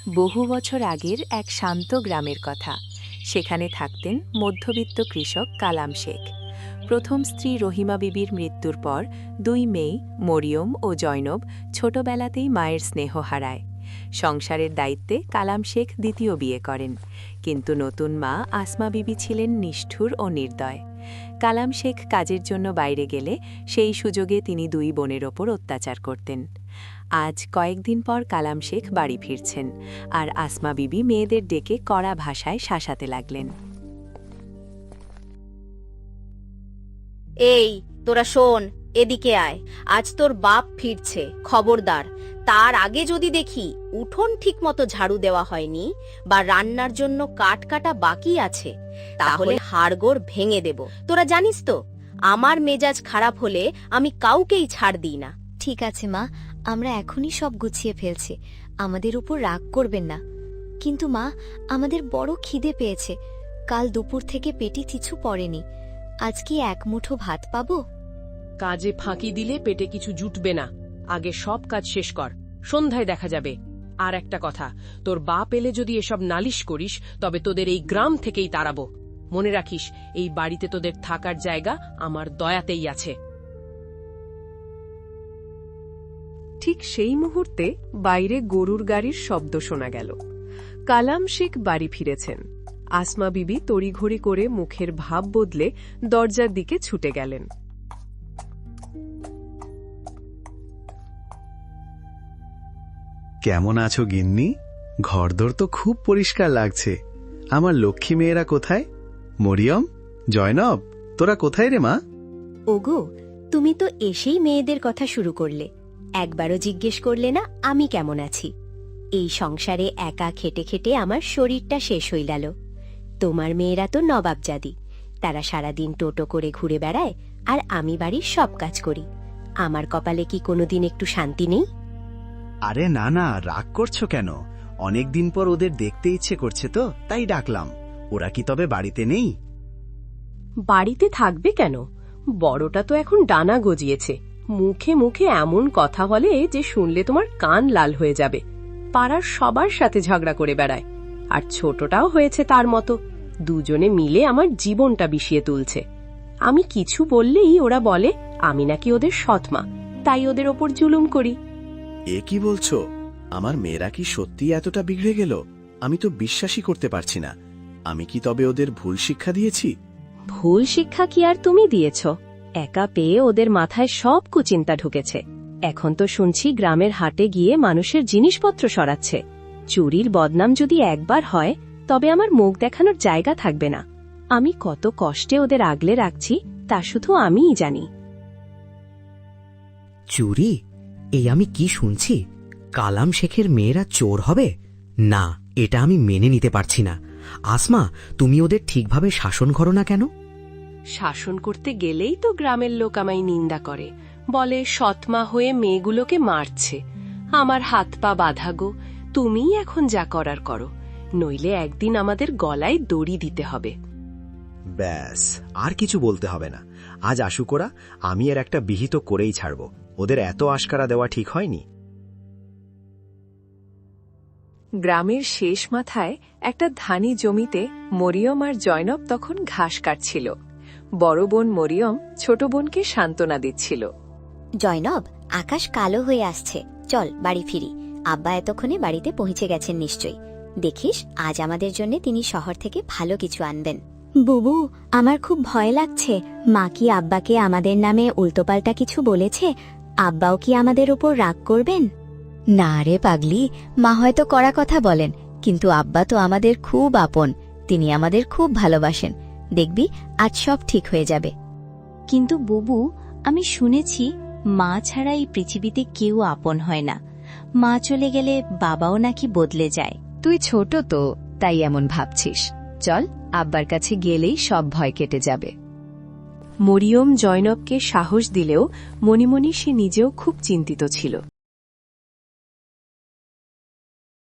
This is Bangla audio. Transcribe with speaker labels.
Speaker 1: বহু বছর আগের এক শান্ত গ্রামের কথা। সেখানে থাকতেন মধ্যবিত্ত কৃষক কালাম শেখ। প্রথম স্ত্রী রহিমা বিবির মৃত্যুর পর দুই মেয়ে মরিয়ম ও জয়নব ছোটবেলাতেই মায়ের স্নেহ হারায়। সংসারের দায়িত্বে কালাম শেখ দ্বিতীয় বিয়ে করেন, কিন্তু নতুন মা আসমা বিবি ছিলেন নিষ্ঠুর ও নির্দয়। কালাম শেখ কাজের জন্য বাইরে গেলে সেই সুযোগে তিনি দুই বোনের ওপর অত্যাচার করতেন। আজ কয়েকদিন পর কালাম শেখ বাড়ি ফিরছেন, আর আসমা বিবি মেয়েদের ডেকে কড়া ভাষায় শাসাতে লাগলেন।
Speaker 2: এই তোরা শোন, এদিকে আয়। আজ তোর বাপ ফিরছে, খবরদার। তার আগে যদি দেখি উঠোন ঠিকমতো ঝাড়ু দেওয়া হয়নি বা রান্নার জন্য কাঠ কাটা বাকি আছে, তাহলে হাড়গোড় ভেঙে দেব। তোরা জানিস তো, আমার মেজাজ খারাপ হলে আমি কাউকেই ছাড় দিই না।
Speaker 3: ঠিক আছে মা, আমরা এখনই সব গুছিয়ে ফেলছি, আমাদের উপর রাগ করবেন না। কিন্তু মা, আমাদের বড় খিদে পেয়েছে। কাল দুপুর থেকে পেটে কিছু পড়েনি। আজ কি এক মুঠো ভাত পাবো?
Speaker 4: কাজে ফাঁকি দিলে পেটে কিছু জুটবে না। আগে সব কাজ শেষ কর, সন্ধ্যায় দেখা যাবে। আর একটা কথা, তোর বাপ এলে যদি এসব নালিশ করিস, তবে তোদের এই গ্রাম থেকেই তাড়াবো। মনে রাখিস, এই বাড়িতে তোদের থাকার জায়গা আমার দয়াতেই আছে।
Speaker 1: ঠিক সেই মুহূর্তে বাইরে গরুর গাড়ির শব্দ শোনা গেল। কালাম শেখ বাড়ি ফিরেছেন। আসমা বিবি তড়িঘড়ি করে মুখের ভাব বদলে দরজার দিকে ছুটে গেলেন।
Speaker 5: কেমন আছো গিন্নি? ঘরদোর তো খুব পরিষ্কার লাগছে। আমার লক্ষ্মী মেয়েরা কোথায়? মরিয়ম, জয়নব, তোরা কোথায় রে মা?
Speaker 2: ওগো, তুমি তো এসেই মেয়েদের কথা শুরু করলে। একবারও জিজ্ঞেস করলে না আমি কেমন আছি। এই সংসারে একা খেটে খেটে আমার শরীরটা শেষ হয়ে গেল। তোমার মেয়েরা তো নবাবজাদি, তারা সারাদিন টোটো করে ঘুরে বেড়ায়, আর আমি বাড়ির সব কাজ করি। আমার কপালে কি কোনোদিন একটু শান্তি নেই?
Speaker 6: আরে না না, রাগ করছো কেন? অনেকদিন পর ওদের দেখতে ইচ্ছে করছে তো, তাই ডাকলাম। ওরা কি তবে বাড়িতে নেই?
Speaker 4: বাড়িতে থাকবে কেন? বড়টা তো এখন ডানা গজিয়েছে। মুখে মুখে এমন কথা বলে যে শুনলে তোমার কান লাল হয়ে যাবে। পাড়ার সবার সাথে ঝগড়া করে বেড়ায়। আর ছোটটাও হয়েছে তার মতো। দুজনে মিলে আমার জীবনটা বিষিয়ে তুলছে। আমি কিছু বললেই ওরা বলে আমি নাকি ওদের সৎমা, তাই ওদের ওপর জুলুম করি।
Speaker 6: এ কি বলছো? আমার মেয়েরা কি সত্যি এতটা বিগড়ে গেল? আমি তো বিশ্বাসই করতে পারছি না। আমি কি তবে ওদের ভুল শিক্ষা দিয়েছি?
Speaker 4: ভুল শিক্ষা কি আর তুমি দিয়েছ? একা পেয়ে ওদের মাথায় সব কুচিন্তা ঢুকেছে। এখন তো শুনছি গ্রামের হাটে গিয়ে মানুষের জিনিসপত্র সরাচ্ছে। চুরির বদনাম যদি একবার হয়, তবে আমার মুখ দেখানোর জায়গা থাকবে না। আমি কত কষ্টে ওদের আগলে রাখছি তা শুধু আমিই জানি।
Speaker 7: চুরি? এই আমি কি শুনছি? কালাম শেখের মেয়েরা চোর হবে? না, এটা আমি মেনে নিতে পারছি না। আসমা, তুমি ওদের ঠিকভাবে শাসন করো না কেন?
Speaker 4: শাসন করতে গেলেই তো গ্রামের লোক আমায় নিন্দা করে, বলে সৎমা হয়ে মেয়েগুলোকে মারছে। আমার হাত পা বাঁধা গো। তুমিই এখন যা করার করো, নইলে একদিন আমাদের গলায় দড়ি দিতে হবে।
Speaker 6: ব্যাস, আর কিছু বলতে হবে না। আজ আসুক ওরা, আমি এর একটা বিহিত করেই ছাড়ব। ওদের এত আশকারা দেওয়া ঠিক হয়নি।
Speaker 1: গ্রামের শেষ মাথায় একটা ধানি জমিতে মরিয়ম আর জয়নব তখন ঘাস কাটছিল। বড় বোন মরিয়ম ছোট বোনকে সান্ত্বনা দিচ্ছিল।
Speaker 3: জয়নব, আকাশ কালো হয়ে আসছে, চল বাড়ি ফিরি। আব্বা এতক্ষণে বাড়িতে পৌঁছে গেছেন নিশ্চয়ই। দেখিস, আজ আমাদের জন্য তিনি শহর থেকে ভালো কিছু আনবেন। বুবু, আমার খুব ভয় লাগছে। মা কি আব্বাকে আমাদের নামে উল্টোপাল্টা কিছু বলেছে? আব্বাও কি আমাদের উপর রাগ করবেন? না রে পাগলি, মা হয়তো কড়া কথা বলেন, কিন্তু আব্বা তো আমাদের খুব আপন। তিনি আমাদের খুব ভালোবাসেন। দেখবি, আজ সব ঠিক হয়ে যাবে।
Speaker 8: কিন্তু বুবু, আমি শুনেছি মা ছাড়া এই পৃথিবীতে কেউ আপন হয় না। মা চলে গেলে বাবাও নাকি বদলে যায়।
Speaker 1: তুই ছোট তো, তাই এমন ভাবছিস। চল, আব্বার কাছে গেলেই সব ভয় কেটে যাবে। মরিয়ম জয়নবকে সাহস দিলেও মনে মনে সে নিজেও খুব চিন্তিত ছিল।